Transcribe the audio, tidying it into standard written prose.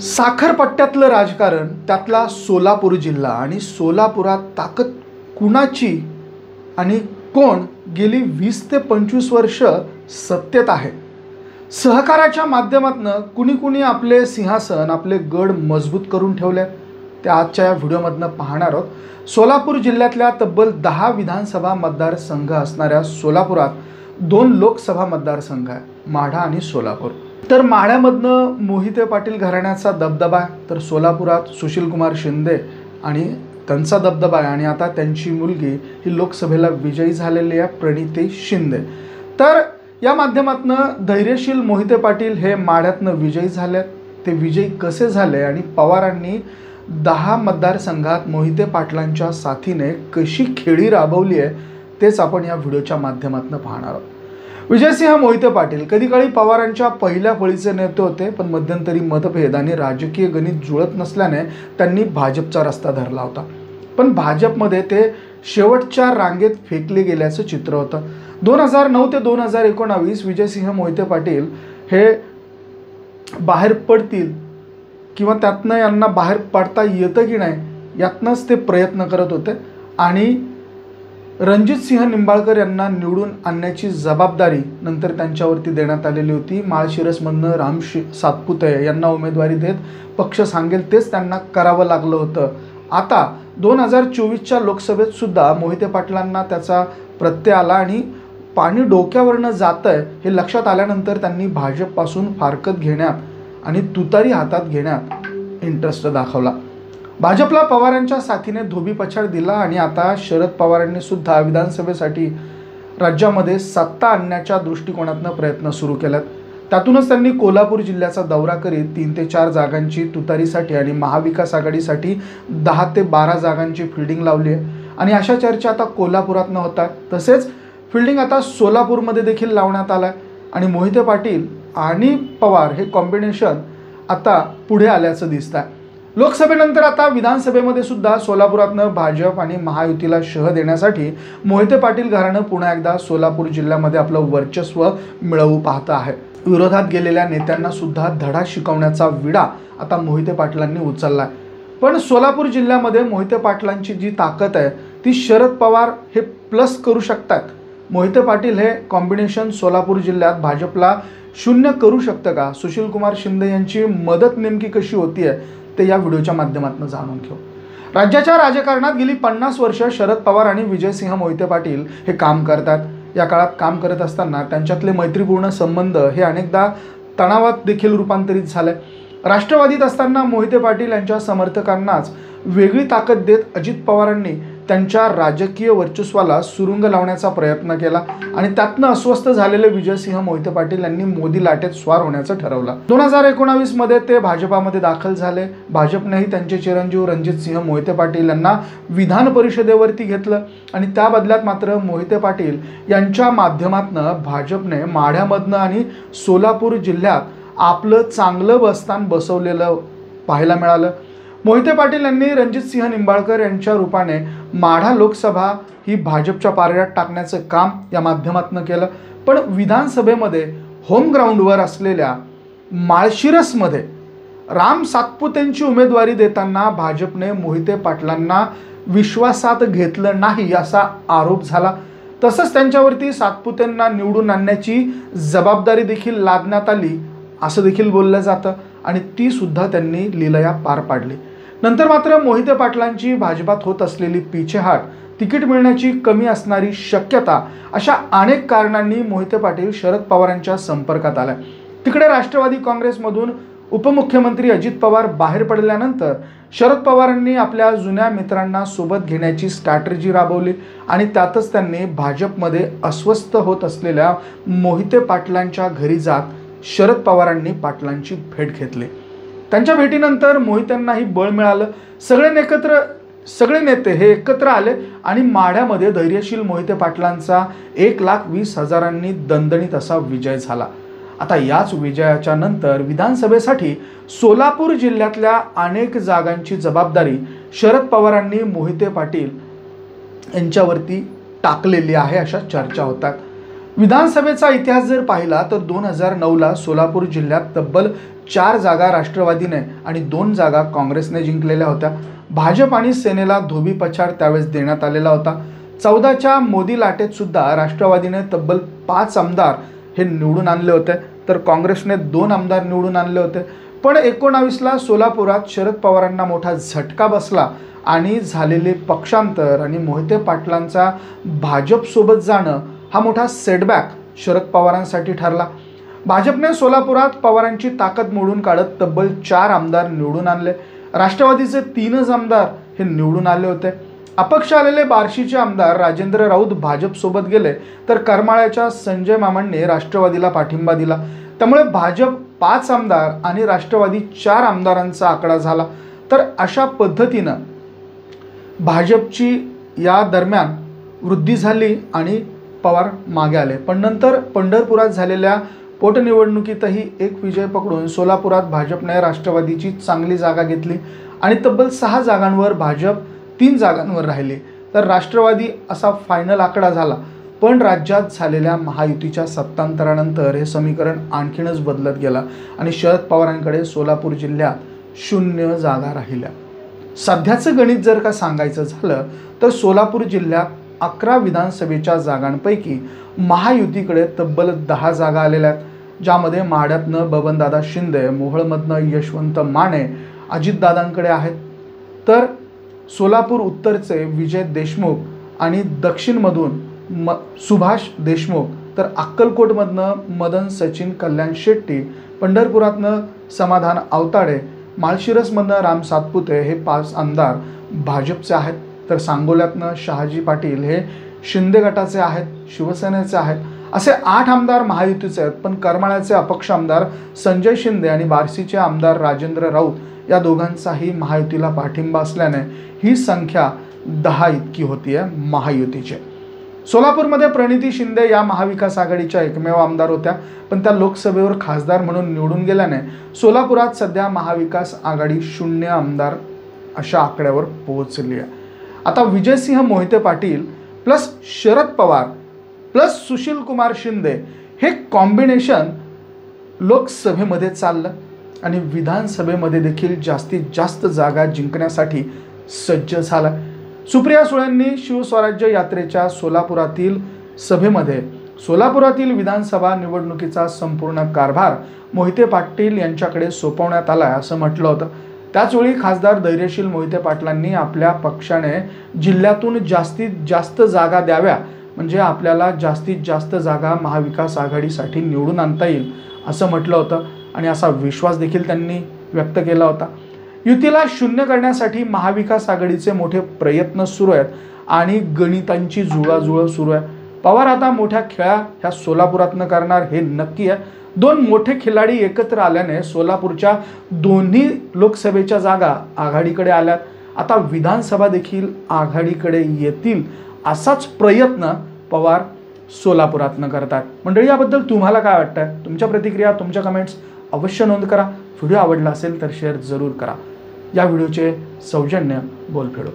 साखरपट्ट्यातलं राजकारण, त्यातला सोलापूर जिल्हा आणि सोलापुरात ताकद कुणाची आणि कोण गेली 20 ते 25 वर्ष सत्तेत आहे। सहकाराच्या माध्यमातून कुणी आपले सिंहासन, आपले गड मजबूत करून ठेवले, ते आजच्या या व्हिडिओमधनं पाहणार आहोत। सोलापूर जिल्ह्यातल्या तब्बल 10 विधानसभा मतदारसंघ असणाऱ्या सोलापुरात 2 लोकसभा मतदारसंघ आहे, माढा आणि सोलापूर। तर माढ्यामधनं मोहिते पाटील घराण्याचा दबदबा आहे, तर सोलापुरात सुशीलकुमार शिंदे आणि त्यांचा दबदबा आहे आणि आता त्यांची मुलगी ही लोकसभेला विजयी झालेली आहे, प्रणिती शिंदे। तर या माध्यमातून धैर्यशील मोहिते पाटील हे माढ्यातनं विजयी झाले। ते विजयी कसे झाले आणि पवारांनी 10 मतदारसंघात मोहिते पाटलांच्या साथीने कशी खेळी राबवली आहे, तेच आपण या व्हिडिओच्या माध्यमातून पाहणार आहोत। विजयसिंह मोहिते पाटील कधी काळी पवारांच्या पहिल्या फळीचे नेते होते, पण मध्यंतरी मतभेद आणि राजकीय गणित जुळत नसल्याने त्यांनी भाजपचा रस्ता धरला होता। पण भाजपमध्ये ते शेवटच्या रांगेत फेकले गेल्याचं चित्र होतं। 2009 ते 2019 विजयसिंह मोहिते पाटील हे बाहेर पडतील किंवा त्यातनं यांना बाहेर पडता येतं की नाही यातनंच ते प्रयत्न करत होते आणि रणजितसिंह निंबाळकर यांना निवडून आणण्याची जबाबदारी नंतर त्यांच्यावरती देण्यात आलेली होती। माळशिरसमधनं राम सातपुते यांना उमेदवारी देत पक्ष सांगेल तेच त्यांना करावं लागलं होतं। आता 2024च्या लोकसभेत सुद्धा मोहिते पाटलांना त्याचा प्रत्यय आला आणि पाणी डोक्यावरनं जातंय हे लक्षात आल्यानंतर त्यांनी भाजपपासून फारकत घेण्यात आणि तुतारी हातात घेण्यात इंटरेस्ट दाखवला। भाजपला पवारांच्या साथीने धोबीपछाड दिला आणि आता शरद पवारांनी सुद्धा विधानसभेसाठी राज्यामध्ये सत्ता आणण्याच्या दृष्टिकोनातून प्रयत्न सुरू केलेत। त्यातूनच त्यांनी कोल्हापूर जिल्ह्याचा दौरा करीत 3 ते 4 जागांची तुतारीसाठी आणि महाविकास आघाडीसाठी 10 ते 12 जागांची फिल्डिंग लावली आहे आणि अशा चर्चा आता कोल्हापुरात होतात। तसेच फिल्डिंग आता सोलापूरमध्ये देखील लावण्यात आलं आणि मोहिते पाटील आणि पवार हे कॉम्बिनेशन आता पुढे आल्याचं दिसत आहे। लोकसभेनंतर आता विधानसभेमध्ये सुद्धा सोलापुरातनं भाजप आणि महायुतीला शह देण्यासाठी मोहिते पाटील घराणं पुन्हा एकदा सोलापूर जिल्ह्यामध्ये आपलं वर्चस्व मिळवू पाहत आहे। विरोधात गेलेल्या नेत्यांना सुद्धा धडा शिकवण्याचा विडा आता मोहिते पाटलांनी उचलला आहे। पण सोलापूर जिल्ह्यामध्ये मोहिते पाटलांची जी ताकद आहे ती शरद पवार हे प्लस करू शकतात। मोहिते पाटील हे कॉम्बिनेशन सोलापूर जिल्ह्यात भाजपला शून्य करू शकतं का? सुशीलकुमार शिंदे यांची मदत नेमकी कशी होतीये ते या व्हिडिओच्या माध्यमातून जाणून घेऊ। राज्याच्या राजकारणात गेली 50 वर्ष शरद पवार आणि विजयसिंह मोहिते पाटील हे काम करतात। या काळात काम करत असताना त्यांच्यातले मैत्रीपूर्ण संबंध हे अनेकदा तणावात देखील रूपांतरित झाले। राष्ट्रवादीत असताना मोहिते पाटील यांच्या समर्थकांनाच वेगळी ताकद देत अजित पवारांनी त्यांच्या राजकीय वर्चस्वाला सुरुंग लावण्याचा प्रयत्न केला आणि त्यातनं अस्वस्थ झालेले विजयसिंह मोहिते पाटील यांनी मोदी लाटेत स्वार होण्याचं ठरवलं। 2019 मध्ये ते भाजपामध्ये दाखल झाले। भाजपनेही त्यांचे चिरंजीव रणजितसिंह मोहिते पाटील यांना विधान परिषदेवरती घेतलं आणि त्या बदल्यात मात्र मोहिते पाटील यांच्या माध्यमातून भाजपने माढ्यामधनं आणि सोलापूर जिल्ह्यात आपलं चांगलं बस्तान बसवलेलं पाहायला मिळालं। मोहिते पाटील यांनी रणजितसिंह निंबाळकर यांच्या रूपाने माढा लोकसभा ही भाजपच्या पारड्यात टाकण्याचं काम या माध्यमातून केलं। पण विधानसभेमध्ये होम ग्राउंडवर असलेल्या माळशिरसमध्ये राम सातपुतेंची उमेदवारी देताना भाजपने मोहिते पाटलांना विश्वासात घेतलं नाही असा आरोप झाला। तसंच त्यांच्यावरती सातपुतेंना निवडून आणण्याची जबाबदारी देखील लादण्यात आली असं देखील बोललं जातं आणि ती सुद्धा त्यांनी लीलया पार पाडली। नंतर मात्र मोहिते पाटलांची भाजपात होत असलेली पिछेहाट, तिकीट मिळण्याची कमी असणारी शक्यता अशा अनेक कारणांनी मोहिते पाटील शरद पवारांच्या संपर्कात आले। तिकडे राष्ट्रवादी काँग्रेसमधून उपमुख्यमंत्री अजित पवार बाहेर पडल्यानंतर शरद पवारांनी आपल्या जुन्या मित्रांना सोबत घेण्याची स्ट्रॅटेजी राबवली आणि त्यातच त्यांनी भाजपमध्ये अस्वस्थ होत असलेल्या मोहिते पाटलांच्या घरी जात शरद पवारांनी पाटलांची भेट घेतली। त्यांच्या भेटीनंतर मोहित्यांनाही बळ मिळालं। सगळे नेते हे एकत्र आले आणि माढ्यामध्ये धैर्यशील मोहिते पाटलांचा 1,20,000 दणदणीत असा विजय झाला। आता याच विजयाच्या नंतर विधानसभेसाठी सोलापूर जिल्ह्यातल्या अनेक जागांची जबाबदारी शरद पवारांनी मोहिते पाटील यांच्यावरती टाकलेली आहे अशा चर्चा होतात। विधानसभेचा इतिहास जर पाहिला तर 2009ला सोलापूर जिल्ह्यात तब्बल 4 जागा राष्ट्रवादीने आणि 2 जागा काँग्रेसने जिंकलेल्या होत्या। भाजप आणि सेनेला धोबी पछाड त्यावेळेस देण्यात आलेला होता। 14च्या मोदी लाटेत सुद्धा राष्ट्रवादीने तब्बल 5 आमदार हे निवडून आणले होते, तर काँग्रेसने 2 आमदार निवडून आणले होते। पण 19ला सोलापुरात शरद पवारांना मोठा झटका बसला आणि झालेले पक्षांतर आणि मोहिते पाटलांचा भाजपसोबत जाणं हा मोठा सेटबॅक शरद पवारांसाठी ठरला। भाजपने सोलापुरात पवारांची ताकद मोडून काढत तब्बल 4 आमदार निवडून आणले। राष्ट्रवादीचे 3च आमदार हे निवडून आले होते। अपक्ष आलेले बार्शीचे आमदार राजेंद्र राऊत भाजपसोबत गेले, तर करमाळ्याच्या संजय मामांनी राष्ट्रवादीला पाठिंबा दिला। त्यामुळे भाजप 5 आमदार आणि राष्ट्रवादी 4 आमदारांचा आकडा झाला। तर अशा पद्धतीनं भाजपची या दरम्यान वृद्धी झाली आणि पवार मागे आले। पण नंतर पंढरपुरात झालेल्या पोटनिवडणुकीतही एक विजय पकडून सोलापुरात भाजपने राष्ट्रवादीची चांगली जागा घेतली आणि तब्बल 6 जागांवर भाजप 3 जागांवर राहिले। तर राष्ट्रवादी असा फायनल आकडा झाला। पण राज्यात झालेल्या महायुतीच्या सत्तांतरानंतर हे समीकरण आणखीनच बदलत गेलं आणि शरद पवारांकडे सोलापूर जिल्ह्यात 0 जागा राहिल्या। सध्याचं गणित जर का सांगायचं झालं तर सोलापूर जिल्ह्यात 11 विधानसभेच्या जागांपैकी महायुतीकडे तब्बल 10 जागा आलेल्या आहेत, ज्यामध्ये माढ्यातनं बबनदादा शिंदे, मोहोळमधनं यशवंत माने अजितदादांकडे आहेत, तर सोलापूर उत्तरचे विजय देशमुख आणि दक्षिणमधून सुभाष देशमुख, तर अक्कलकोटमधनं मदन सचिन कल्याण शेट्टी, पंढरपुरातनं समाधान आवताडे, माळशिरसमधनं राम सातपुते हे 5 आमदार भाजपचे आहेत। तर सांगोल्यातनं शहाजी पाटील हे शिंदे गटाचे आहेत, शिवसेनेचे आहेत। असे 8 आमदार महायुतीचे आहेत। पण करमाळ्याचे अपक्ष आमदार संजय शिंदे आणि बार्शीचे आमदार राजेंद्र राऊत या दोघांचाही महायुतीला पाठिंबा असल्याने ही संख्या 10 इतकी होतीये महायुतीची। सोलापूरमध्ये प्रणिती शिंदे या महाविकास आघाडीच्या एकमेव आमदार होत्या, पण त्या लोकसभेवर खासदार म्हणून निवडून गेल्याने सोलापुरात सध्या महाविकास आघाडी 0 आमदार अशा आकड्यावर पोहोचली आहे। आता विजयसिंह मोहिते पाटील प्लस शरद पवार प्लस सुशील कुमार शिंदे हे कॉम्बिनेशन लोकसभेमध्ये चाललं आणि विधानसभेमध्ये देखील जास्तीत जास्त जागा जिंकण्यासाठी सज्ज झाला। सुप्रिया सुळेंनी शिवस्वराज्य यात्रेच्या सोलापुरातील सभेमध्ये सोलापुरातील विधानसभा निवडणुकीचा संपूर्ण कारभार मोहिते पाटील यांच्याकडे सोपवण्यात आला असं म्हटलं होतं। त्याचवेळी खासदार धैर्यशील मोहिते पाटलांनी आपल्या पक्षाने जिल्ह्यातून जास्तीत जास्त जागा द्याव्या, म्हणजे आपल्याला जास्तीत जास्त जागा महाविकास आघाडीसाठी निवडून आणता येईल असं म्हटलं होतं आणि असा विश्वास देखील त्यांनी व्यक्त केला होता। युतीला 0 करण्यासाठी महाविकास आघाडीचे मोठे प्रयत्न सुरू आहेत आणि गणितांची जुळवाजुळव सुरू आहे। पवार आता मोठ्या खेळा ह्या सोलापुरातनं करणार हे नक्की आहे। 2 मोठे खिलाडी एकत्र आल्याने सोलापूरच्या दोन्ही लोकसभेच्या जागा आघाडीकडे आल्यात। आता विधानसभा देखील आघाडीकडे येतील असाच प्रयत्न पवार सोलापुरातनं करतात। मंडळी, याबद्दल तुम्हाला काय वाटतंय? तुमच्या प्रतिक्रिया, तुमच्या कमेंट्स अवश्य नोंद करा। व्हिडिओ आवडला असेल तर शेअर जरूर करा। या व्हिडिओचे सौजन्य बोलफेडो।